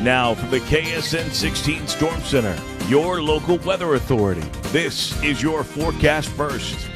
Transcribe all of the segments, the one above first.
Now from the KSN 16 Storm Center, your local weather authority. This is your forecast first.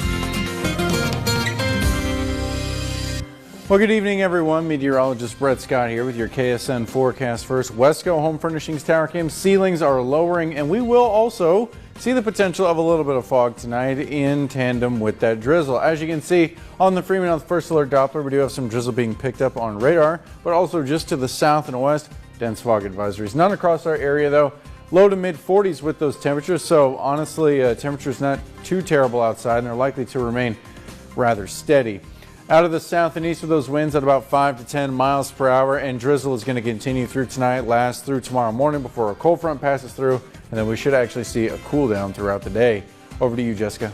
Well, good evening, everyone. Meteorologist Brett Scott here with your KSN forecast first. Wesco Home Furnishings Tower Cam ceilings are lowering, and we will also see the potential of a little bit of fog tonight in tandem with that drizzle. As you can see on the Freeman Health First Alert Doppler, we do have some drizzle being picked up on radar, but also just to the south and west, dense fog advisories. None across our area, though. Low to mid 40s with those temperatures, so honestly, temperatures not too terrible outside, and they're likely to remain rather steady. Out of the south and east with those winds at about 5 to 10 miles per hour, and drizzle is going to continue through tonight, last through tomorrow morning before a cold front passes through, and then we should actually see a cool down throughout the day. Over to you, Jessica.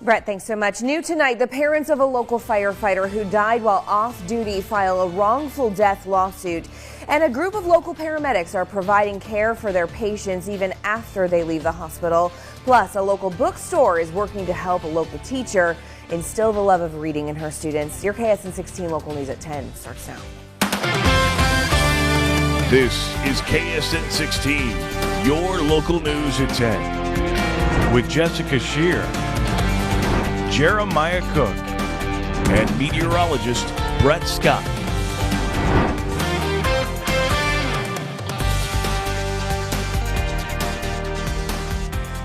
Brett, thanks so much. New tonight, the parents of a local firefighter who died while off duty file a wrongful death lawsuit. And a group of local paramedics are providing care for their patients even after they leave the hospital. Plus, a local bookstore is working to help a local teacher instill the love of reading in her students. Your KSN 16 local news at 10 starts now. This is KSN 16, your local news at 10. With Jessica Shear, Jeremiah Cook, and meteorologist Brett Scott.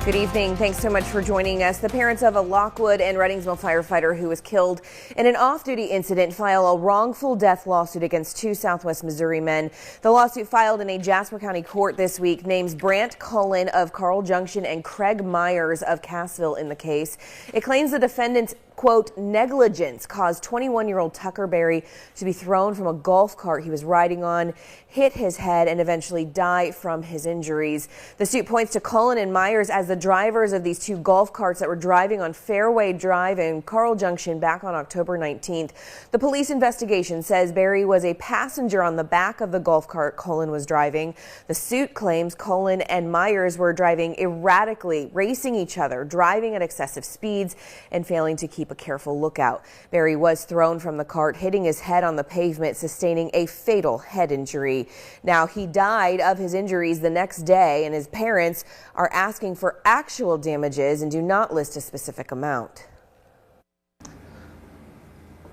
Good evening. Thanks so much for joining us. The parents of a Lockwood and Reddingsville firefighter who was killed in an off-duty incident file a wrongful death lawsuit against two Southwest Missouri men. The lawsuit filed in a Jasper County court this week names Brant Cullen of Carl Junction and Craig Myers of Cassville in the case. It claims the defendants, quote, negligence caused 21-year-old Tucker Berry to be thrown from a golf cart he was riding on, hit his head, and eventually die from his injuries. The suit points to Cullen and Myers as the drivers of these two golf carts that were driving on Fairway Drive in Carl Junction back on October 19th. The police investigation says Berry was a passenger on the back of the golf cart Cullen was driving. The suit claims Cullen and Myers were driving erratically, racing each other, driving at excessive speeds, and failing to keep a careful lookout. Berry was thrown from the cart, hitting his head on the pavement, sustaining a fatal head injury. Now, he died of his injuries the next day, and his parents are asking for actual damages and do not list a specific amount.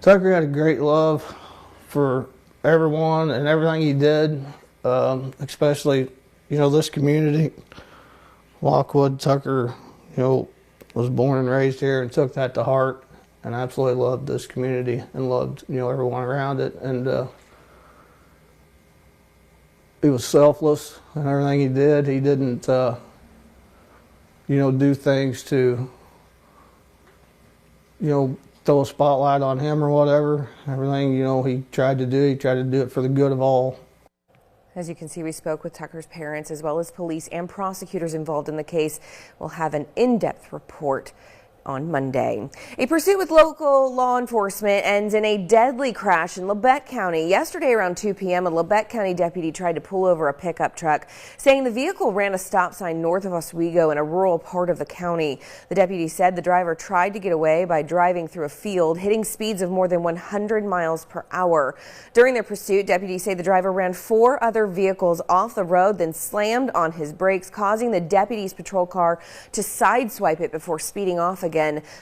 Tucker had a great love for everyone and everything he did, especially, this community. Lockwood, Tucker, was born and raised here and took that to heart and absolutely loved this community and loved, everyone around it. And he was selfless in everything he did. He didn't, do things to, throw a spotlight on him or whatever. Everything, he tried to do it for the good of all. As you can see, we spoke with Tucker's parents as well as police and prosecutors involved in the case. We'll have an in-depth report on Monday. A pursuit with local law enforcement ends in a deadly crash in Labette County. Yesterday around 2 p.m., a Labette County deputy tried to pull over a pickup truck, saying the vehicle ran a stop sign north of Oswego in a rural part of the county. The deputy said the driver tried to get away by driving through a field, hitting speeds of more than 100 miles per hour. During their pursuit, deputies say the driver ran 4 other vehicles off the road, then slammed on his brakes, causing the deputy's patrol car to sideswipe it before speeding off again.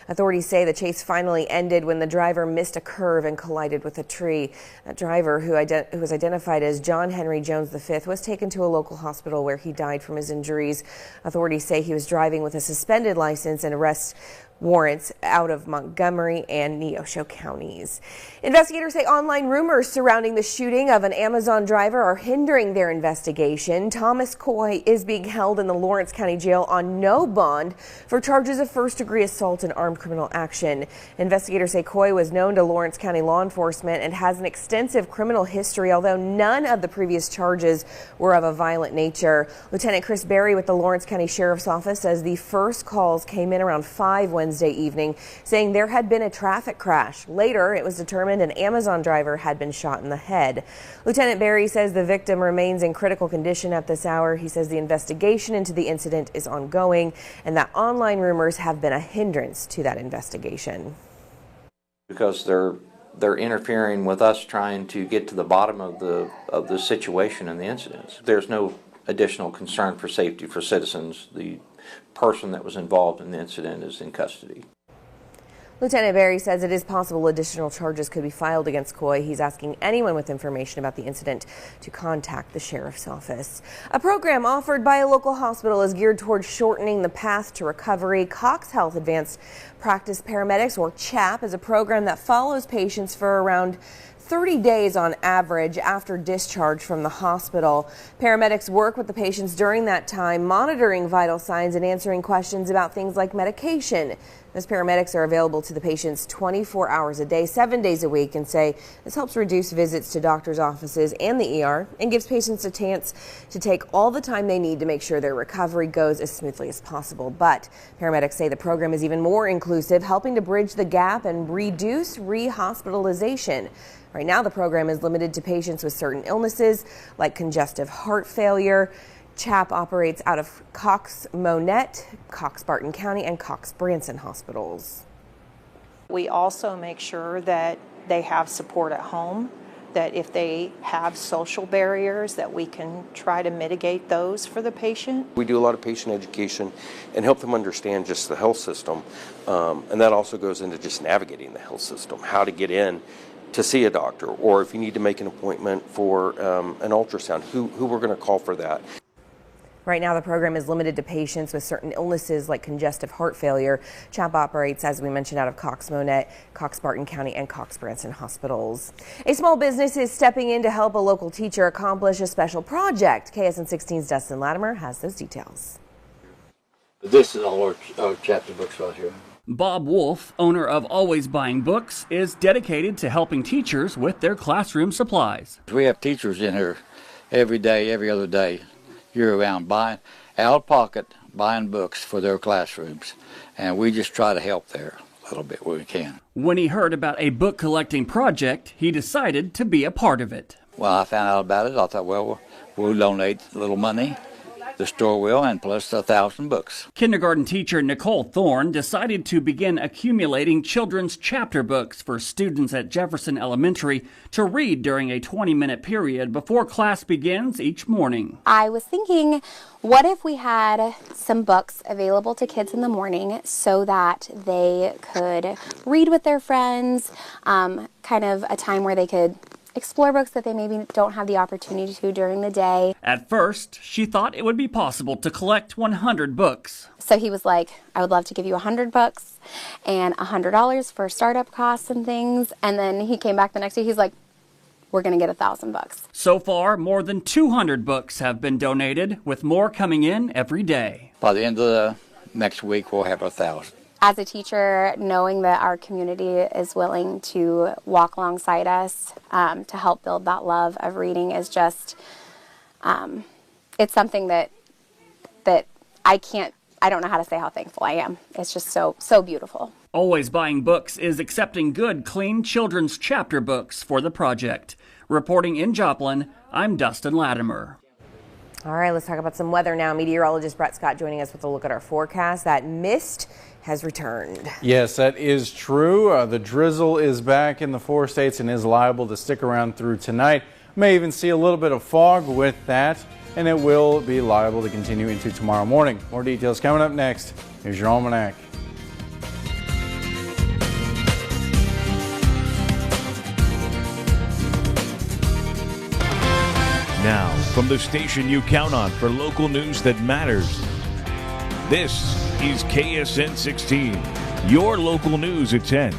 Authorities say the chase finally ended when the driver missed a curve and collided with a tree. That driver, who was identified as John Henry Jones V, was taken to a local hospital where he died from his injuries. Authorities say he was driving with a suspended license and arrest warrants out of Montgomery and Neosho counties. Investigators say online rumors surrounding the shooting of an Amazon driver are hindering their investigation. Thomas Coy is being held in the Lawrence County Jail on no bond for charges of first-degree assault and armed criminal action. Investigators say Coy was known to Lawrence County law enforcement and has an extensive criminal history, although none of the previous charges were of a violent nature. Lieutenant Chris Berry with the Lawrence County Sheriff's Office says the first calls came in around 5 Wednesday evening, saying there had been a traffic crash. Later, it was determined an Amazon driver had been shot in the head. Lieutenant Berry says the victim remains in critical condition at this hour. He says the investigation into the incident is ongoing and that online rumors have been a hindrance to that investigation. Because they're they're interfering with us trying to get to the bottom of the situation and the incidents. There's no additional concern for safety for citizens. The person that was involved in the incident is in custody. Lieutenant Barry says it is possible additional charges could be filed against Coy. He's asking anyone with information about the incident to contact the sheriff's office. A program offered by a local hospital is geared towards shortening the path to recovery. Cox Health Advanced Practice Paramedics, or CHAP, is a program that follows patients for around 30 days on average after discharge from the hospital. Paramedics work with the patients during that time, monitoring vital signs and answering questions about things like medication. Those paramedics are available to the patients 24 hours a day, 7 days a week, and say this helps reduce visits to doctors' offices and the ER and gives patients a chance to take all the time they need to make sure their recovery goes as smoothly as possible. But paramedics say the program is even more inclusive, helping to bridge the gap and reduce rehospitalization. Right now, the program is limited to patients with certain illnesses like congestive heart failure. CHAP operates out of Cox-Monette, Cox-Barton County, and Cox-Branson hospitals. We also make sure that they have support at home, that if they have social barriers, that we can try to mitigate those for the patient. We do a lot of patient education and help them understand just the health system, and that also goes into just navigating the health system, how to get in to see a doctor, or if you need to make an appointment for an ultrasound, who we're going to call for that. Right now, the program is limited to patients with certain illnesses like congestive heart failure. CHAP operates, as we mentioned, out of Cox-Monette, Cox-Barton County, and Cox-Branson hospitals. A small business is stepping in to help a local teacher accomplish a special project. KSN 16's Dustin Latimer has those details. This is all our chapter books right here. Bob Wolf, owner of Always Buying Books, is dedicated to helping teachers with their classroom supplies. We have teachers in here every day, every other day, year-round, buying out of pocket, buying books for their classrooms, and we just try to help there a little bit where we can. When he heard about a book collecting project, he decided to be a part of it. Well, I found out about it. I thought, well, we'll donate a little money. The store will, and plus 1,000 books. Kindergarten teacher Nicole Thorne decided to begin accumulating children's chapter books for students at Jefferson Elementary to read during a 20-minute period before class begins each morning. I was thinking, what if we had some books available to kids in the morning so that they could read with their friends, kind of a time where they could explore books that they maybe don't have the opportunity to during the day. At first, she thought it would be possible to collect 100 books. So he was like, I would love to give you 100 books and $100 for startup costs and things. And then he came back the next day, he's like, we're going to get 1,000 books. So far, more than 200 books have been donated, with more coming in every day. By the end of the next week, we'll have 1,000. As a teacher, knowing that our community is willing to walk alongside us to help build that love of reading is just, it's something that I don't know how to say how thankful I am. It's just so beautiful. Always Buying Books is accepting good, clean children's chapter books for the project. Reporting in Joplin, I'm Dustin Latimer. All right, let's talk about some weather now. Meteorologist Brett Scott joining us with a look at our forecast. That mist has returned. Yes, that is true. The drizzle is back in the 4 states and is liable to stick around through tonight. May even see a little bit of fog with that, and it will be liable to continue into tomorrow morning. More details coming up next. Here's your almanac. Now, from the station you count on for local news that matters, this is KSN 16, your local news at 10.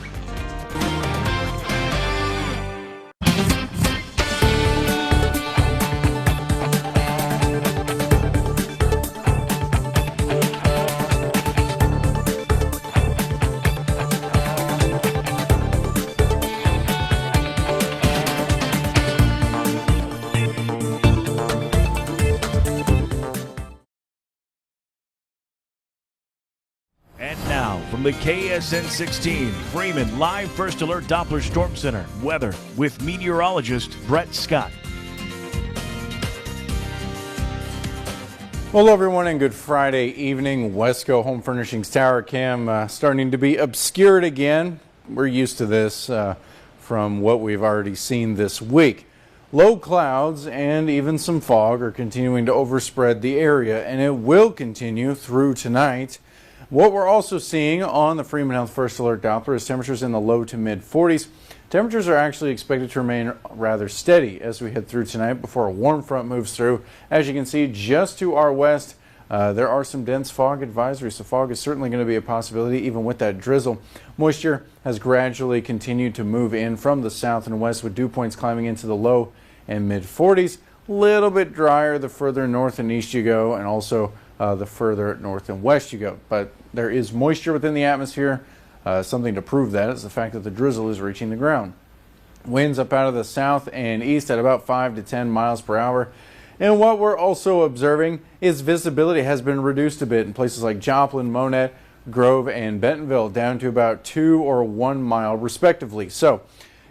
And now, from the KSN 16 Freeman Live First Alert Doppler Storm Center, weather with meteorologist Brett Scott. Well, hello everyone, and good Friday evening. Wesco Home Furnishings Tower Cam starting to be obscured again. We're used to this from what we've already seen this week. Low clouds and even some fog are continuing to overspread the area, and it will continue through tonight. What we're also seeing on the Freeman Health First Alert Doppler is temperatures in the low to mid 40s. Temperatures are actually expected to remain rather steady as we head through tonight before a warm front moves through. As you can see, just to our west, there are some dense fog advisories, so fog is certainly going to be a possibility even with that drizzle. Moisture has gradually continued to move in from the south and west, with dew points climbing into the low and mid 40s. A little bit drier the further north and east you go, and also the further north and west you go. But there is moisture within the atmosphere. Something to prove that is the fact that the drizzle is reaching the ground. Winds up out of the south and east at about 5 to 10 miles per hour. And what we're also observing is visibility has been reduced a bit in places like Joplin, Monette, Grove, and Bentonville, down to about 2 or 1 mile respectively. So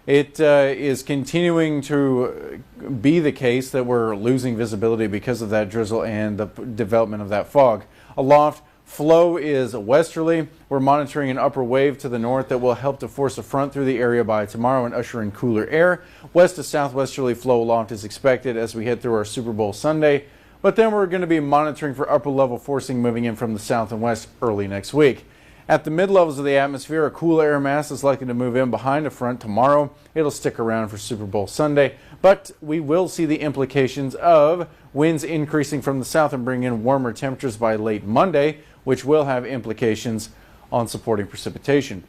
it is continuing to be the case that we're losing visibility because of that drizzle and the development of that fog. Aloft, flow is westerly. We're monitoring an upper wave to the north that will help to force a front through the area by tomorrow and usher in cooler air. West to southwesterly flow aloft is expected as we head through our Super Bowl Sunday. But then we're going to be monitoring for upper level forcing moving in from the south and west early next week. At the mid-levels of the atmosphere, a cool air mass is likely to move in behind a front tomorrow. It'll stick around for Super Bowl Sunday, but we will see the implications of winds increasing from the south and bring in warmer temperatures by late Monday, which will have implications on supporting precipitation.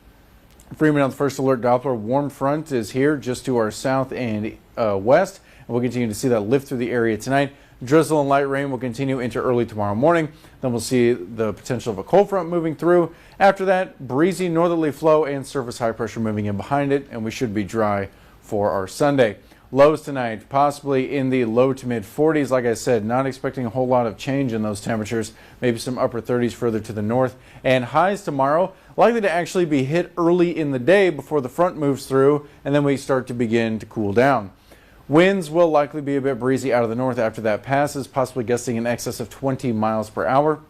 Freeman Health First Alert Doppler warm front is here just to our south and west, and we'll continue to see that lift through the area tonight. Drizzle and light rain will continue into early tomorrow morning. Then we'll see the potential of a cold front moving through. After that, breezy northerly flow and surface high pressure moving in behind it, and we should be dry for our Sunday. Lows tonight, possibly in the low to mid 40s. Like I said, not expecting a whole lot of change in those temperatures. Maybe some upper 30s further to the north. And highs tomorrow likely to actually be hit early in the day before the front moves through, and then we start to begin to cool down. Winds will likely be a bit breezy out of the north after that passes, possibly gusting in excess of 20 miles per hour.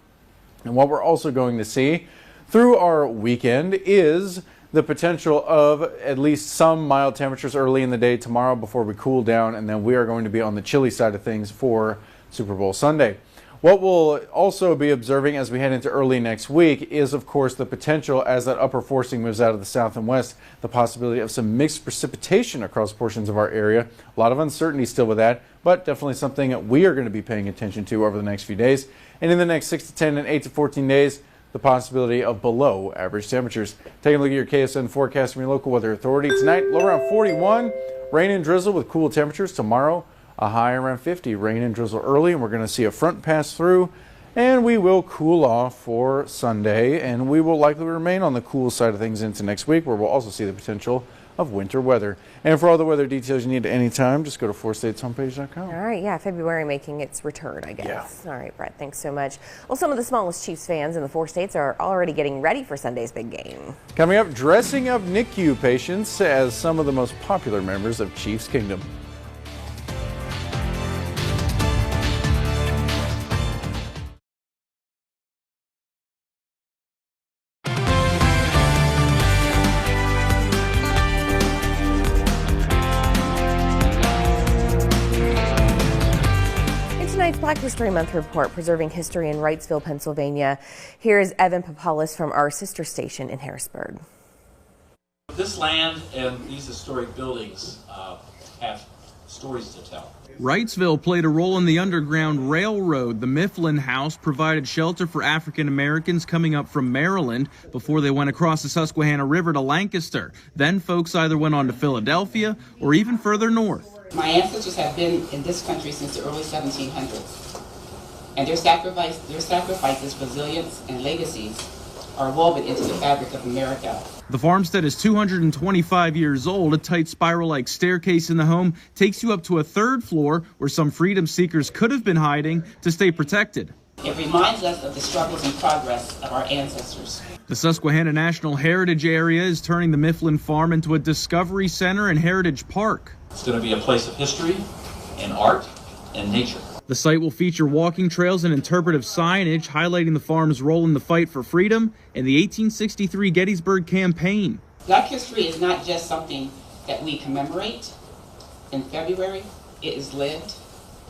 And what we're also going to see through our weekend is the potential of at least some mild temperatures early in the day tomorrow before we cool down, and then we are going to be on the chilly side of things for Super Bowl Sunday. What we'll also be observing as we head into early next week is, of course, the potential, as that upper forcing moves out of the south and west, the possibility of some mixed precipitation across portions of our area. A lot of uncertainty still with that, but definitely something that we are going to be paying attention to over the next few days. And in the next 6 to 10 and 8 to 14 days, the possibility of below average temperatures. Taking a look at your KSN forecast from your local weather authority. Tonight, low around 41, rain and drizzle with cool temperatures. Tomorrow, a high around 50, rain and drizzle early, and we're going to see a front pass through, and we will cool off for Sunday, and we will likely remain on the cool side of things into next week, where we'll also see the potential of winter weather. And for all the weather details you need at any time, just go to 4stateshomepage.com. All right, yeah, February making its return, I guess. Yeah. All right, Brett, thanks so much. Well, some of the smallest Chiefs fans in the 4 states are already getting ready for Sunday's big game. Coming up, dressing up NICU patients as some of the most popular members of Chiefs Kingdom. Black History Month report, preserving history in Wrightsville, Pennsylvania. Here is Evan Papalis from our sister station in Harrisburg. This land and these historic buildings have stories to tell. Wrightsville played a role in the Underground Railroad. The Mifflin House provided shelter for African Americans coming up from Maryland before they went across the Susquehanna River to Lancaster. Then folks either went on to Philadelphia or even further north. My ancestors have been in this country since the early 1700s, and their sacrifices, resilience, and legacies are woven into the fabric of America. The farmstead is 225 years old. A tight spiral-like staircase in the home takes you up to a 3rd floor where some freedom seekers could have been hiding to stay protected. It reminds us of the struggles and progress of our ancestors. The Susquehanna National Heritage Area is turning the Mifflin Farm into a discovery center and heritage park. It's going to be a place of history and art and nature. The site will feature walking trails and interpretive signage highlighting the farm's role in the fight for freedom and the 1863 Gettysburg Campaign. Black history is not just something that we commemorate in February, it is lived,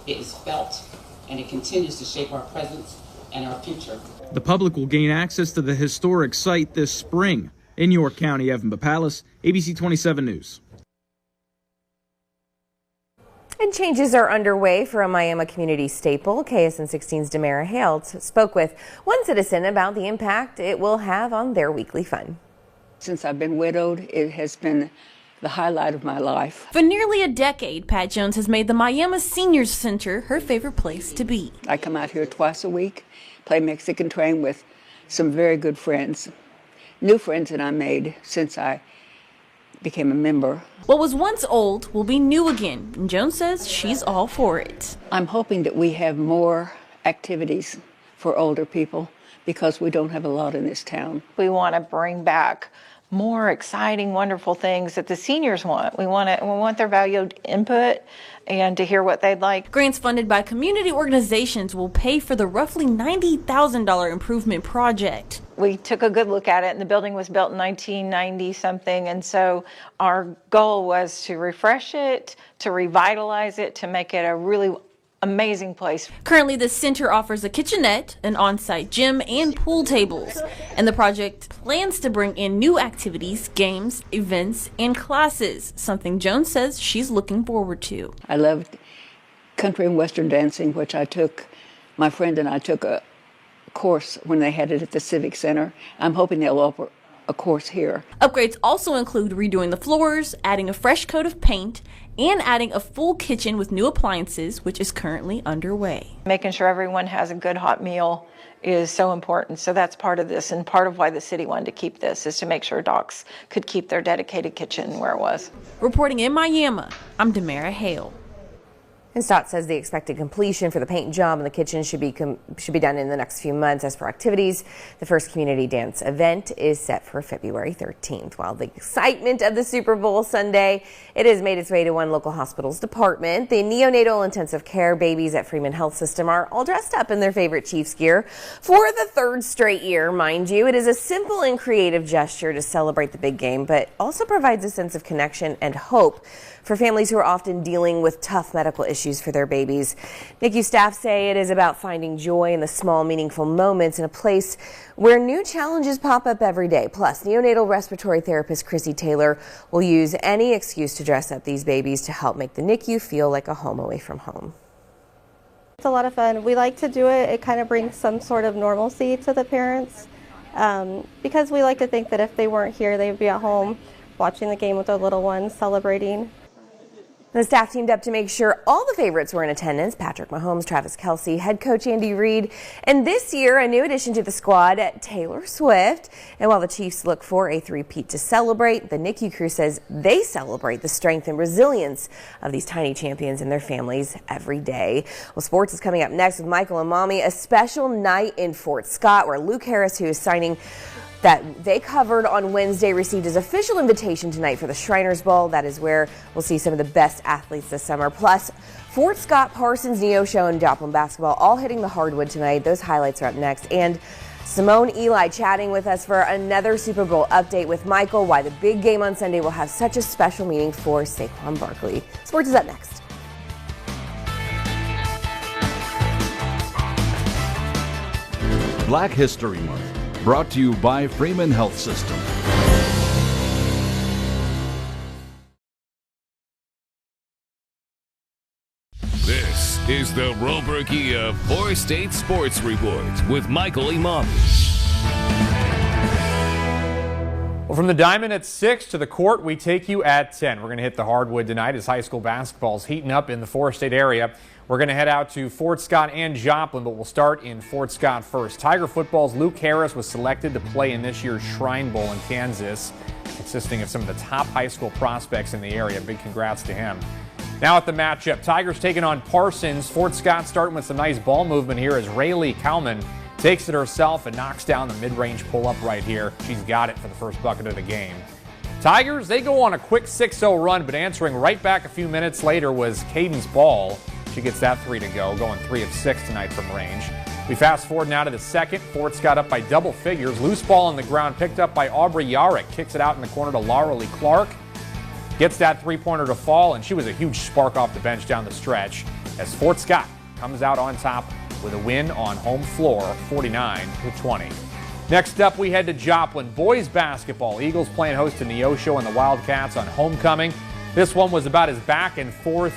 it is felt, and it continues to shape our present and our future. The public will gain access to the historic site this spring. In York County, Evan Bapalis, ABC 27 News. And changes are underway for a Miami community staple. KSN 16's Demara Hale spoke with one citizen about the impact it will have on their weekly fun. Since I've been widowed, it has been the highlight of my life. For nearly a decade, Pat Jones has made the Miami Seniors Center her favorite place to be. I come out here twice a week, play Mexican train with some very good friends, new friends that I made since I became a member. What was once old will be new again, and Jones says she's all for it. I'm hoping that we have more activities for older people because we don't have a lot in this town. We want to bring back more exciting, wonderful things that the seniors want. We want their valued input and to hear what they'd like. Grants funded by community organizations will pay for the roughly $90,000 improvement project. We took a good look at it, and the building was built in 1990 something, and so our goal was to refresh it, to revitalize it, to make it a really amazing place. Currently, the center offers a kitchenette, an on-site gym, and pool tables. And the project plans to bring in new activities, games, events, and classes, something Jones says she's looking forward to. I loved country and western dancing, which my friend and I took a course when they had it at the Civic Center. I'm hoping they'll offer a course here. Upgrades also include redoing the floors, adding a fresh coat of paint, and adding a full kitchen with new appliances, which is currently underway. Making sure everyone has a good hot meal is so important. So that's part of this, and part of why the city wanted to keep this is to make sure docs could keep their dedicated kitchen where it was. Reporting in Miami, I'm Demara Hale. And Stott says the expected completion for the paint job in the kitchen should be done in the next few months. As for activities, the first community dance event is set for February 13th. While the excitement of the Super Bowl Sunday, it has made its way to one local hospital's department. The neonatal intensive care babies at Freeman Health System are all dressed up in their favorite Chiefs gear for the third straight year, mind you. It is a simple and creative gesture to celebrate the big game, but also provides a sense of connection and hope for families who are often dealing with tough medical issues for their babies. NICU staff say it is about finding joy in the small, meaningful moments in a place where new challenges pop up every day. Plus, neonatal respiratory therapist Chrissy Taylor will use any excuse to dress up these babies to help make the NICU feel like a home away from home. It's a lot of fun. We like to do it. It kind of brings some sort of normalcy to the parents because we like to think that if they weren't here, they'd be at home watching the game with their little ones, celebrating. The staff teamed up to make sure all the favorites were in attendance. Patrick Mahomes, Travis Kelce, head coach Andy Reid, and this year a new addition to the squad, Taylor Swift. And while the Chiefs look for a three-peat to celebrate, the NICU crew says they celebrate the strength and resilience of these tiny champions and their families every day. Well, sports is coming up next with Michael and Mommy, a special night in Fort Scott where Luke Harris, who is signing that they covered on Wednesday, received his official invitation tonight for the Shriners Bowl. That is where we'll see some of the best athletes this summer. Plus, Fort Scott, Parsons, Neo Show, and Joplin basketball all hitting the hardwood tonight. Those highlights are up next. And Simone Eli chatting with us for another Super Bowl update with Michael, why the big game on Sunday will have such a special meaning for Saquon Barkley. Sports is up next. Black History Month. Brought to you by Freeman Health System. This is the Robergia 4-State Sports Report with Michael Imam. Well, from the diamond at 6 to the court, we take you at 10. We're going to hit the hardwood tonight as high school basketball is heating up in the 4-State area. We're going to head out to Fort Scott and Joplin, but we'll start in Fort Scott first. Tiger football's Luke Harris was selected to play in this year's Shrine Bowl in Kansas, consisting of some of the top high school prospects in the area. Big congrats to him. Now at the matchup, Tigers taking on Parsons. Fort Scott starting with some nice ball movement here as Rayleigh Kalman takes it herself and knocks down the mid-range pull-up right here. She's got it for the first bucket of the game. Tigers, they go on a quick 6-0 run, but answering right back a few minutes later was Cadence Ball. She gets that 3 to go, going 3 of 6 tonight from range. We fast forward now to the second. Fort Scott up by double figures. Loose ball on the ground picked up by Aubrey Yarrick. Kicks it out in the corner to Laura Lee Clark. gets that three-pointer to fall, and she was a huge spark off the bench down the stretch as Fort Scott comes out on top with a win on home floor, 49-20. Next up, we head to Joplin. Boys basketball. Eagles playing host to Neosho and the Wildcats on homecoming. This one was about as back and forth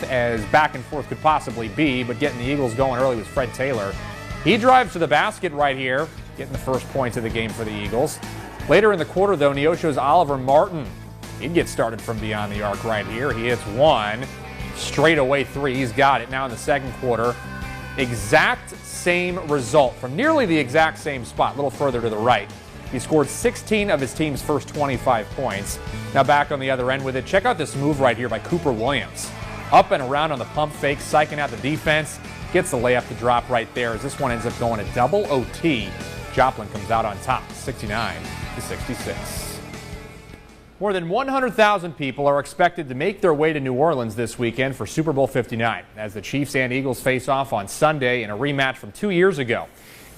could possibly be, but getting the Eagles going early was Fred Taylor. He drives to the basket right here, getting the first points of the game for the Eagles. Later in the quarter, though, Neosho's Oliver Martin, he'd get started from beyond the arc right here. He hits one straightaway three. He's got it now in the second quarter. Exact same result from nearly the exact same spot, a little further to the right. He scored 16 of his team's first 25 points. Now back on the other end with it. Check out this move right here by Cooper Williams. Up and around on the pump fake, psyching out the defense. Gets the layup to drop right there as this one ends up going to double OT. Joplin comes out on top, 69-66. More than 100,000 people are expected to make their way to New Orleans this weekend for Super Bowl 59 as the Chiefs and Eagles face off on Sunday in a rematch from 2 years ago.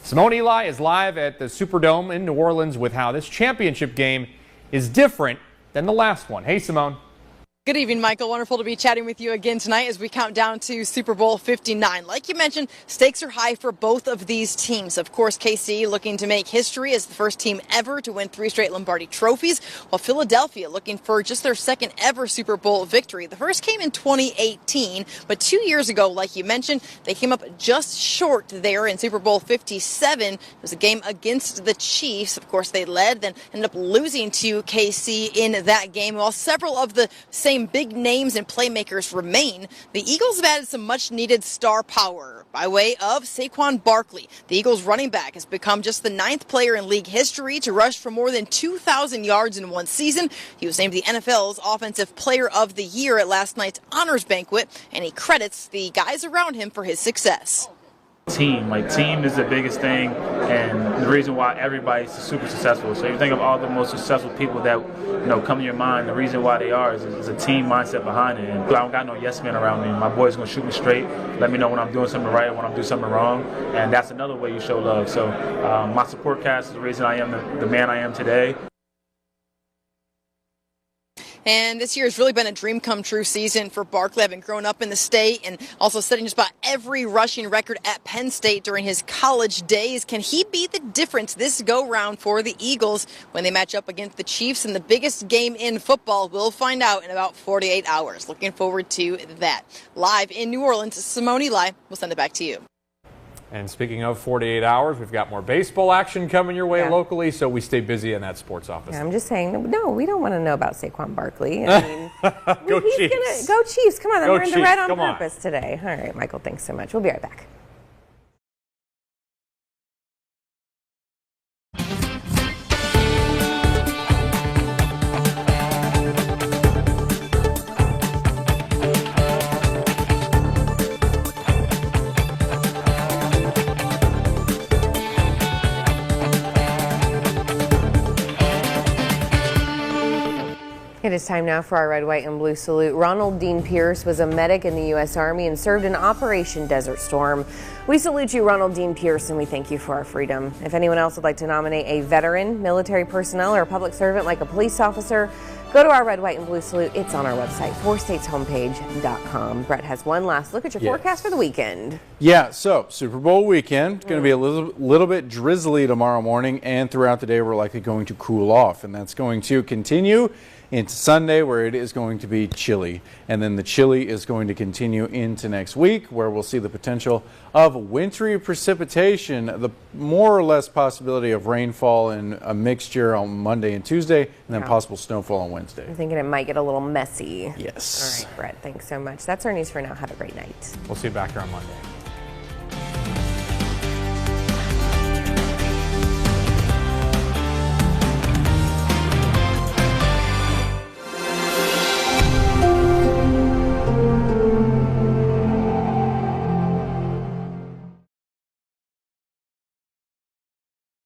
Simone Eli is live at the Superdome in New Orleans with how this championship game is different than the last one. Hey, Simone. Good evening, Michael. Wonderful to be chatting with you again tonight as we count down to Super Bowl 59. Like you mentioned, stakes are high for both of these teams. Of course, KC looking to make history as the first team ever to win 3 straight Lombardi trophies, while Philadelphia looking for just their second ever Super Bowl victory. The first came in 2018, but 2 years ago, like you mentioned, they came up just short there in Super Bowl 57. It was a game against the Chiefs. Of course, they led, then ended up losing to KC in that game, while several of the same big names and playmakers remain. The Eagles have added some much needed star power by way of Saquon Barkley. The Eagles running back has become just the 9th player in league history to rush for more than 2,000 yards in one season. He was named the NFL's Offensive Player of the Year at last night's honors banquet, and he credits the guys around him for his success. Team is the biggest thing, and the reason why everybody's super successful. So if you think of all the most successful people that come to your mind, the reason why they are is a team mindset behind it. And I don't got no yes men around me. My boy's gonna shoot me straight, let me know when I'm doing something right, when I'm doing something wrong, and that's another way you show love. So my support cast is the reason I am the man I am today. And this year has really been a dream come true season for Barkley, having grown up in the state and also setting just about every rushing record at Penn State during his college days. Can he be the difference this go-round for the Eagles when they match up against the Chiefs in the biggest game in football? We'll find out in about 48 hours. Looking forward to that. Live in New Orleans, Simone Eli, we'll send it back to you. And speaking of 48 hours, we've got more baseball action coming your way locally, so we stay busy in that sports office. Yeah, I'm just saying, no, we don't want to know about Saquon Barkley. I mean, Go Chiefs. Go Chiefs. Come on, I'm wearing the red on Come on. purpose today. All right, Michael, thanks so much. We'll be right back. It is time now for our red, white, and blue salute. Ronald Dean Pierce was a medic in the U.S. Army and served in Operation Desert Storm. We salute you, Ronald Dean Pierce, and we thank you for our freedom. If anyone else would like to nominate a veteran, military personnel, or a public servant like a police officer, go to our red, white, and blue salute. It's on our website, 4stateshomepage.com. Brett has one last look at your forecast for the weekend. Yeah, so Super Bowl weekend. It's going to be a little bit drizzly tomorrow morning, and throughout the day we're likely going to cool off, and that's going to continue into Sunday, where it is going to be chilly. And then the chilly is going to continue into next week, where we'll see the potential of wintry precipitation, the more or less possibility of rainfall and a mixture on Monday and Tuesday, and then possible snowfall on Wednesday. I'm thinking it might get a little messy. Yes. All right, Brett, thanks so much. That's our news for now. Have a great night. We'll see you back here on Monday.